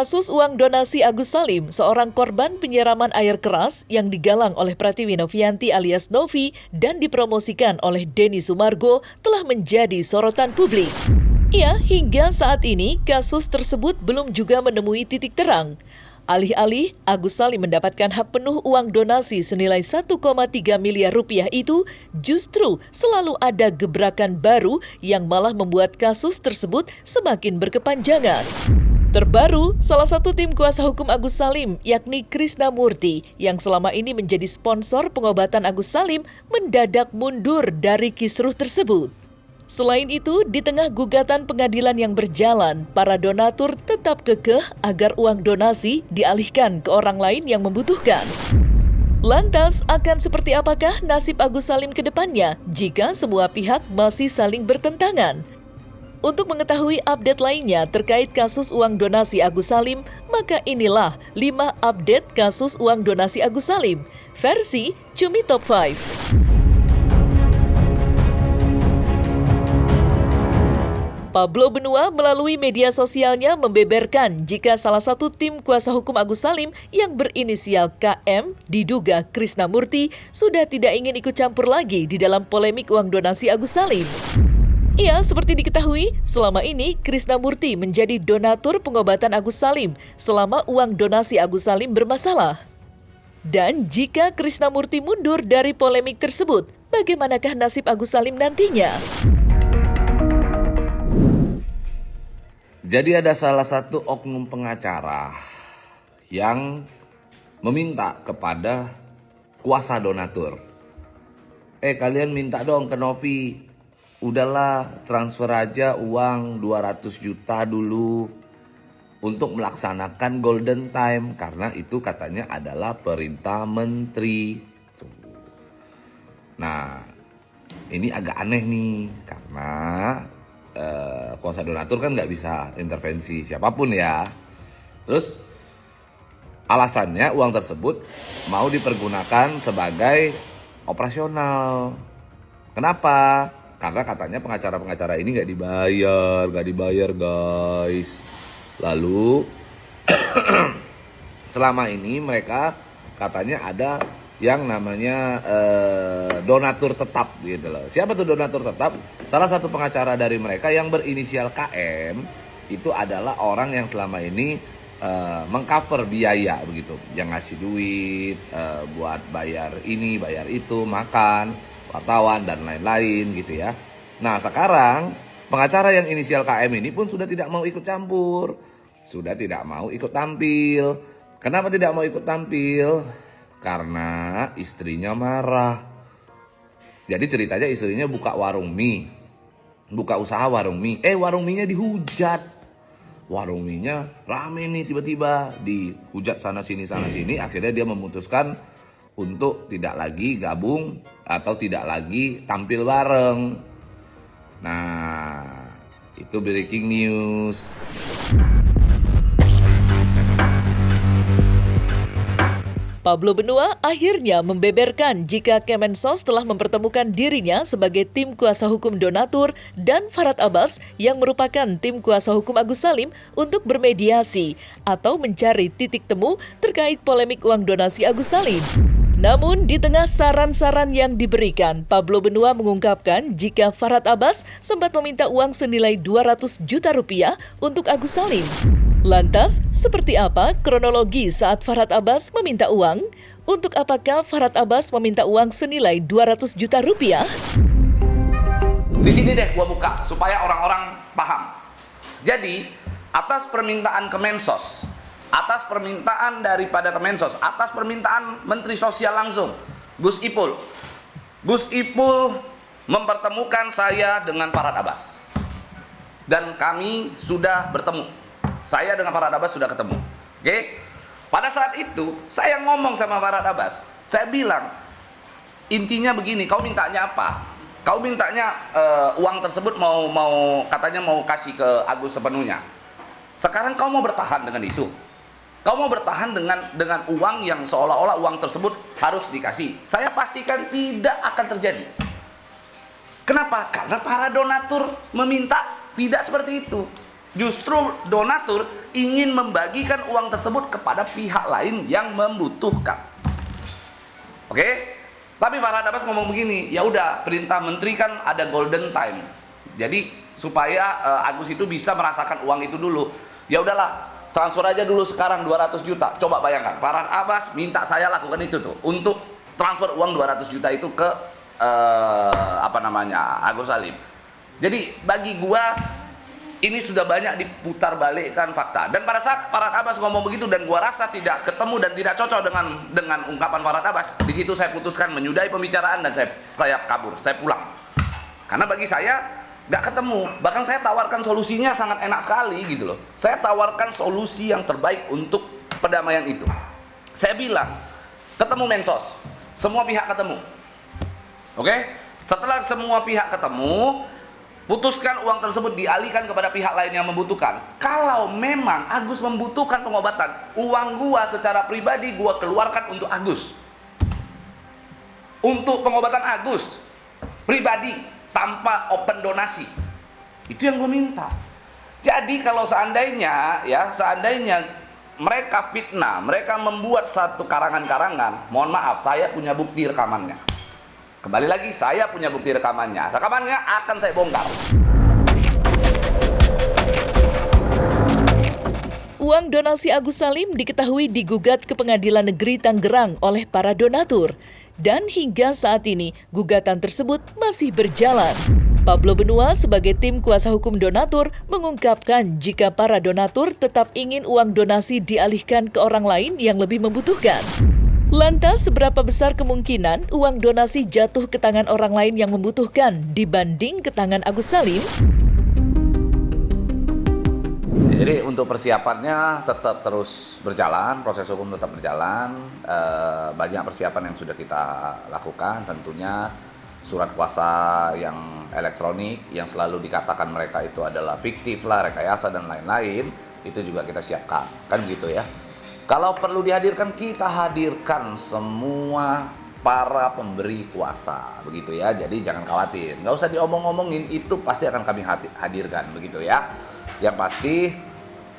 Kasus uang donasi Agus Salim, seorang korban penyiraman air keras yang digalang oleh Pratiwi Novianti alias Novi dan dipromosikan oleh Denny Sumargo telah menjadi sorotan publik. Ya, hingga saat ini kasus tersebut belum juga menemui titik terang. Alih-alih Agus Salim mendapatkan hak penuh uang donasi senilai 1,3 miliar rupiah itu, justru selalu ada gebrakan baru yang malah membuat kasus tersebut semakin berkepanjangan. Terbaru, salah satu tim kuasa hukum Agus Salim, yakni Krisnamurti, yang selama ini menjadi sponsor pengobatan Agus Salim, mendadak mundur dari kisruh tersebut. Selain itu, di tengah gugatan pengadilan yang berjalan, para donatur tetap kekeh agar uang donasi dialihkan ke orang lain yang membutuhkan. Lantas, akan seperti apakah nasib Agus Salim ke depannya jika semua pihak masih saling bertentangan? Untuk mengetahui update lainnya terkait kasus uang donasi Agus Salim, maka inilah 5 update kasus uang donasi Agus Salim, versi Cumi Top 5. Pablo Benua melalui media sosialnya membeberkan jika salah satu tim kuasa hukum Agus Salim yang berinisial KM diduga Krisnamurti sudah tidak ingin ikut campur lagi di dalam polemik uang donasi Agus Salim. Ya, seperti diketahui, selama ini Krisnamurti menjadi donatur pengobatan Agus Salim selama uang donasi Agus Salim bermasalah. Dan jika Krisnamurti mundur dari polemik tersebut, bagaimanakah nasib Agus Salim nantinya? Jadi ada salah satu oknum pengacara yang meminta kepada kuasa donatur. Kalian minta dong ke Novi. Udahlah, transfer aja uang 200 juta dulu untuk melaksanakan golden time. Karena itu katanya adalah perintah menteri. Nah, ini agak aneh nih. Karena kuasa donatur kan nggak bisa intervensi siapapun ya. Terus alasannya uang tersebut mau dipergunakan sebagai operasional. Kenapa? Karena katanya pengacara-pengacara ini nggak dibayar guys. Lalu selama ini mereka katanya ada yang namanya donatur tetap gitu loh. Siapa tuh donatur tetap? Salah satu pengacara dari mereka yang berinisial KM itu adalah orang yang selama ini mengcover biaya begitu, yang ngasih duit buat bayar ini, bayar itu, makan, wartawan dan lain-lain gitu ya. Nah sekarang pengacara yang inisial KM ini pun sudah tidak mau ikut campur, sudah tidak mau ikut tampil. Kenapa tidak mau ikut tampil? Karena istrinya marah. Jadi ceritanya istrinya buka warung mie, buka usaha warung mie. Warung mie-nya dihujat. Warung mie-nya rame nih, tiba-tiba dihujat sana sini. Akhirnya dia memutuskan untuk tidak lagi gabung atau tidak lagi tampil bareng. Nah, itu breaking news. Pablo Benua akhirnya membeberkan jika Kemensos telah mempertemukan dirinya sebagai tim kuasa hukum donatur dan Farhad Abbas yang merupakan tim kuasa hukum Agus Salim untuk bermediasi atau mencari titik temu terkait polemik uang donasi Agus Salim. Namun, di tengah saran-saran yang diberikan, Pablo Benua mengungkapkan jika Farhad Abbas sempat meminta uang senilai 200 juta rupiah untuk Agus Salim. Lantas, seperti apa kronologi saat Farhad Abbas meminta uang? Untuk apakah Farhad Abbas meminta uang senilai 200 juta rupiah? Di sini deh gua buka supaya orang-orang paham. Jadi, atas permintaan Kemensos, atas permintaan daripada Kemensos, atas permintaan Menteri Sosial langsung, Gus Ipul mempertemukan saya dengan Farhad Abbas. Dan kami sudah bertemu. Saya dengan Farhad Abbas sudah ketemu. Oke? Pada saat itu, saya ngomong sama Farhad Abbas. Saya bilang, intinya begini, kau mintanya apa? Kau mintanya uang tersebut katanya mau kasih ke Agus sepenuhnya. Sekarang kau mau bertahan dengan itu? Kau mau bertahan dengan uang yang seolah-olah uang tersebut harus dikasih? Saya pastikan tidak akan terjadi. Kenapa? Karena para donatur meminta tidak seperti itu. Justru donatur ingin membagikan uang tersebut kepada pihak lain yang membutuhkan. Oke? Tapi Farhad Abbas ngomong begini, ya udah, perintah menteri kan ada golden time. Jadi supaya Agus itu bisa merasakan uang itu dulu. Ya udahlah, transfer aja dulu sekarang 200 juta. Coba bayangkan, Farhad Abbas minta saya lakukan itu tuh, untuk transfer uang 200 juta itu ke Agus Salim. Jadi bagi gua ini sudah banyak diputar balikkan fakta. Dan pada saat Farhad Abbas ngomong begitu dan gua rasa tidak ketemu dan tidak cocok dengan ungkapan Farhad Abbas, di situ saya putuskan menyudahi pembicaraan dan saya kabur, saya pulang. Karena bagi saya nggak ketemu. Bahkan saya tawarkan solusinya sangat enak sekali gitu loh. Saya tawarkan solusi yang terbaik untuk perdamaian itu. Saya bilang, ketemu Mensos, semua pihak ketemu. Oke? Setelah semua pihak ketemu, putuskan uang tersebut dialihkan kepada pihak lain yang membutuhkan. Kalau memang Agus membutuhkan pengobatan, uang gua secara pribadi gua keluarkan untuk Agus. Untuk pengobatan Agus pribadi tanpa open donasi. Itu yang gua minta. Jadi kalau seandainya mereka fitnah, mereka membuat satu karangan-karangan, mohon maaf, saya punya bukti rekamannya. Kembali lagi, saya punya bukti rekamannya. Rekamannya akan saya bongkar. Uang donasi Agus Salim diketahui digugat ke Pengadilan Negeri Tangerang oleh para donatur. Dan hingga saat ini, gugatan tersebut masih berjalan. Pablo Benua sebagai tim kuasa hukum donatur mengungkapkan jika para donatur tetap ingin uang donasi dialihkan ke orang lain yang lebih membutuhkan. Lantas, seberapa besar kemungkinan uang donasi jatuh ke tangan orang lain yang membutuhkan dibanding ke tangan Agus Salim? Jadi untuk persiapannya tetap terus berjalan, proses hukum tetap berjalan. Banyak persiapan yang sudah kita lakukan, tentunya surat kuasa yang elektronik yang selalu dikatakan mereka itu adalah fiktif lah, rekayasa dan lain-lain, itu juga kita siapkan, kan gitu ya. Kalau perlu dihadirkan, kita hadirkan semua para pemberi kuasa, begitu ya. Jadi jangan khawatir, nggak usah diomong-omongin, itu pasti akan kami hadirkan, begitu ya. Yang pasti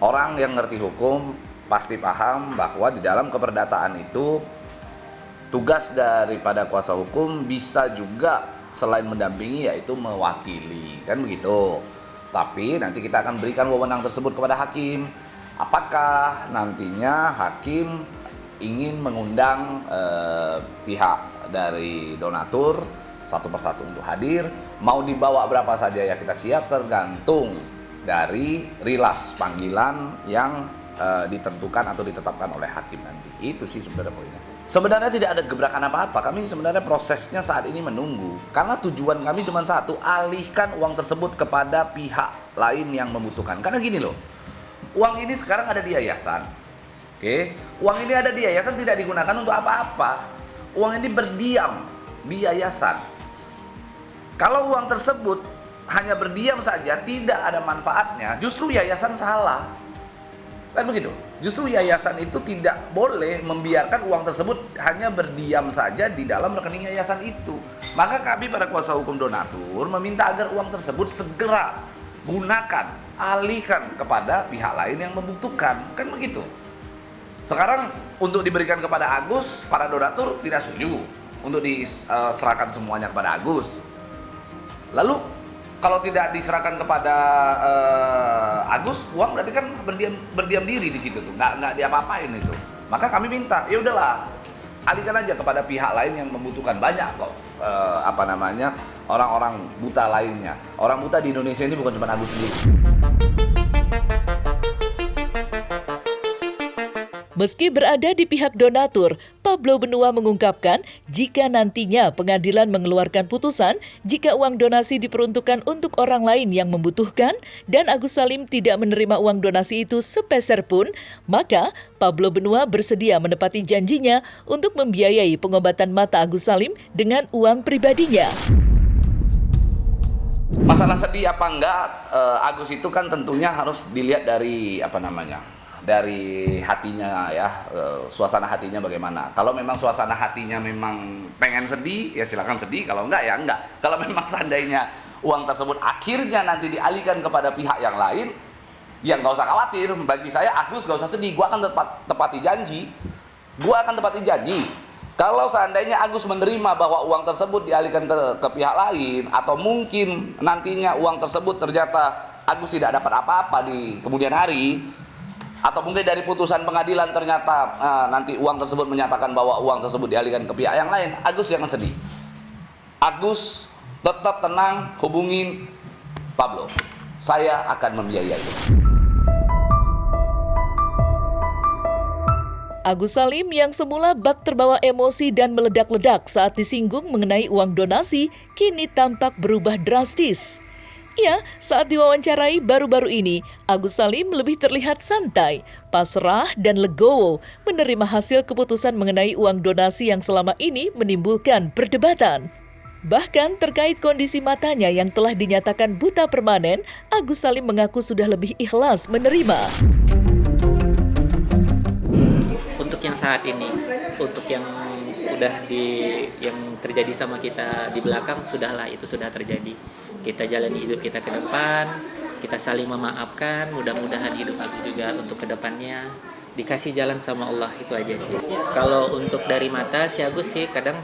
orang yang ngerti hukum pasti paham bahwa di dalam keperdataan itu tugas daripada kuasa hukum bisa juga selain mendampingi yaitu mewakili, kan begitu. Tapi nanti kita akan berikan wewenang tersebut kepada hakim. Apakah nantinya hakim ingin mengundang pihak dari donatur satu persatu untuk hadir, mau dibawa berapa saja ya kita siap, tergantung dari rilas panggilan yang ditentukan atau ditetapkan oleh hakim nanti. Itu sih sebenarnya poinnya. Sebenarnya tidak ada gebrakan apa-apa, kami sebenarnya prosesnya saat ini menunggu. Karena tujuan kami cuma satu, alihkan uang tersebut kepada pihak lain yang membutuhkan. Karena gini loh, uang ini sekarang ada di yayasan. Oke, uang ini ada di yayasan tidak digunakan untuk apa-apa. Uang ini berdiam di yayasan. Kalau uang tersebut hanya berdiam saja, tidak ada manfaatnya, justru yayasan salah. Kan begitu? Justru yayasan itu tidak boleh membiarkan uang tersebut hanya berdiam saja di dalam rekening yayasan itu. Maka kami pada kuasa hukum donatur meminta agar uang tersebut segera gunakan, alihkan kepada pihak lain yang membutuhkan, kan begitu. Sekarang untuk diberikan kepada Agus, para donatur tidak setuju untuk diserahkan semuanya kepada Agus. Lalu kalau tidak diserahkan kepada Agus, uang berarti kan berdiam diri di situ tuh, nggak diapa-apain itu. Maka kami minta, ya udahlah, alihkan aja kepada pihak lain yang membutuhkan. Banyak kok orang-orang buta lainnya. Orang buta di Indonesia ini bukan cuma Agus sendiri. Meski berada di pihak donatur, Pablo Benua mengungkapkan jika nantinya pengadilan mengeluarkan putusan jika uang donasi diperuntukkan untuk orang lain yang membutuhkan dan Agus Salim tidak menerima uang donasi itu sepeser pun, maka Pablo Benua bersedia menepati janjinya untuk membiayai pengobatan mata Agus Salim dengan uang pribadinya. Masalah sedih apa enggak, Agus itu kan tentunya harus dilihat dari dari hatinya ya, suasana hatinya bagaimana. Kalau memang suasana hatinya memang pengen sedih, ya silakan sedih. Kalau enggak, ya enggak. Kalau memang seandainya uang tersebut akhirnya nanti dialihkan kepada pihak yang lain, Ya nggak usah khawatir, bagi saya Agus nggak usah sedih, gue akan tepati janji. Gue akan tepati janji. Kalau seandainya Agus menerima bahwa uang tersebut dialihkan ke pihak lain, atau mungkin nantinya uang tersebut ternyata Agus tidak dapat apa-apa di kemudian hari, atau mungkin dari putusan pengadilan ternyata nanti uang tersebut menyatakan bahwa uang tersebut dialihkan ke pihak yang lain, Agus jangan sedih. Agus tetap tenang, hubungin Pablo. Saya akan membiayai. Agus Salim yang semula bak terbawa emosi dan meledak-ledak saat disinggung mengenai uang donasi, kini tampak berubah drastis. Ya, saat diwawancarai baru-baru ini, Agus Salim lebih terlihat santai, pasrah dan legowo menerima hasil keputusan mengenai uang donasi yang selama ini menimbulkan perdebatan. Bahkan terkait kondisi matanya yang telah dinyatakan buta permanen, Agus Salim mengaku sudah lebih ikhlas menerima. Untuk yang saat ini, untuk yang yang terjadi sama kita di belakang, sudahlah, itu sudah terjadi. Kita jalani hidup kita ke depan, kita saling memaafkan, mudah-mudahan hidup Agus juga untuk kedepannya dikasih jalan sama Allah, itu aja sih. Kalau untuk dari mata si Agus sih kadang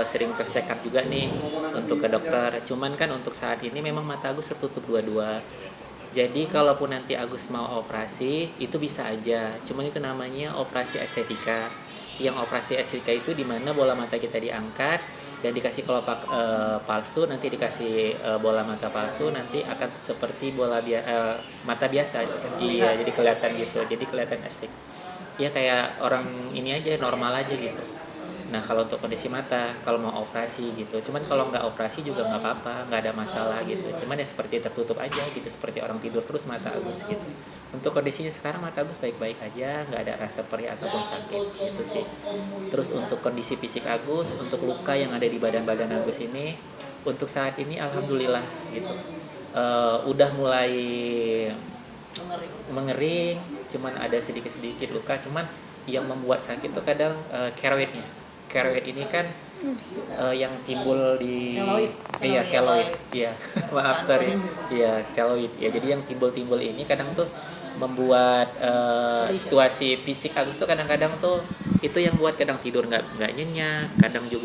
sering tersekat juga nih untuk ke dokter, cuman kan untuk saat ini memang mata Agus tertutup dua-dua. Jadi kalaupun nanti Agus mau operasi, itu bisa aja. Cuman itu namanya operasi estetika. Yang operasi estetika itu di mana bola mata kita diangkat dan dikasih kelopak palsu, nanti dikasih bola mata palsu, nanti akan seperti mata biasa. Iya, jadi kelihatan gitu. Jadi kelihatan estetik. Ya kayak orang ini aja, normal aja gitu. Nah kalau untuk kondisi mata, kalau mau operasi gitu, cuman kalau nggak operasi juga nggak apa-apa, nggak ada masalah gitu. Cuman ya seperti tertutup aja gitu, seperti orang tidur terus mata Agus gitu. Untuk kondisinya sekarang mata Agus baik-baik aja, nggak ada rasa perih ataupun sakit gitu sih. Terus untuk kondisi fisik Agus, untuk luka yang ada di badan-badan Agus ini, untuk saat ini alhamdulillah gitu, udah mulai mengering, cuman ada sedikit-sedikit luka, cuman yang membuat sakit tuh kadang keloidnya. Keloid ini kan yang timbul di keloid. Iya, maaf sorry. Iya, keloid. Ya, jadi yang timbul-timbul ini kadang tuh membuat situasi fisik Agus tuh kadang-kadang tuh itu yang buat kadang tidur nggak nyenyak,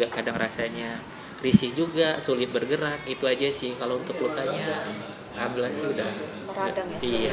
kadang rasanya risih juga, sulit bergerak. Itu aja sih kalau untuk lukanya. Alhamdulillah sih udah. Meradang ya. Iya.